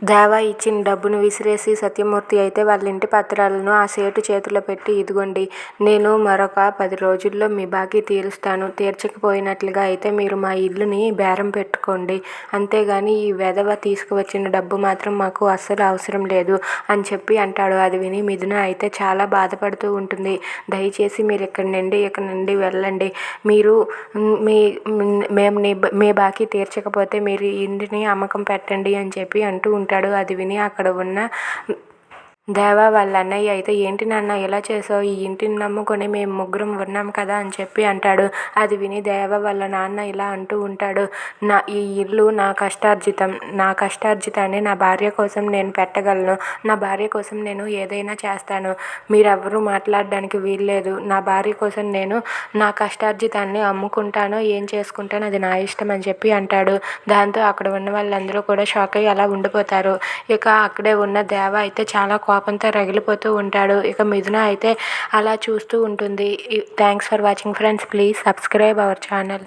దేవ ఇచ్చిన డబ్బును విసిరేసి సత్యమూర్తి అయితే వాళ్ళ ఇంటి పత్రాలను ఆ సేటు చేతిలో పెట్టి ఇదిగోండి, నేను మరొక 10 రోజుల్లో మీ బాకీ తీరుస్తాను. తీర్చకపోయినట్లుగా అయితే మీరు మా ఇల్లుని బేరం పెట్టుకోండి. అంతేగాని ఈ వెధవ తీసుకువచ్చిన డబ్బు మాత్రం మాకు అస్సలు అవసరం లేదు అని చెప్పి అంటాడు. అది విని మిథున అయితే చాలా బాధపడుతూ ఉంటుంది. దయచేసి మీరు ఇక్కడి నుండి వెళ్ళండి. మీరు మేము మీ బాకీ తీర్చకపోతే మీరు ఈ ఇంటిని అమ్మకం పెట్టండి అని చెప్పి అంటూ ఉంటాడు. అది విని అక్కడ ఉన్న దేవ వాళ్ళ అన్నయ్య అయితే, ఏంటి నాన్న ఇలా చేసావు? ఈ ఇంటిని నమ్ముకొని మేము ముగ్గురం ఉన్నాం కదా అని చెప్పి అంటాడు. అది విని దేవ వాళ్ళ నాన్న ఇలా అంటూ ఉంటాడు, ఈ ఇల్లు నా కష్టార్జితాన్ని నా భార్య కోసం నేను పెట్టగలను. నా భార్య కోసం నేను ఏదైనా చేస్తాను. మీరెవ్వరూ మాట్లాడడానికి వీల్లేదు. నా భార్య కోసం నేను నా కష్టార్జితాన్ని అమ్ముకుంటానో ఏం చేసుకుంటానో అది నా ఇష్టం అని చెప్పి అంటాడు. దాంతో అక్కడ ఉన్న వాళ్ళందరూ కూడా షాక్ అయ్యి అలా ఉండిపోతారు. ఇక అక్కడే ఉన్న దేవ అయితే చాలా కోపంతో రగిలిపోతూ ఉంటాడు. ఇక మిథున అయితే అలా చూస్తూ ఉంటుంది. Thanks for watching friends. Please subscribe our channel.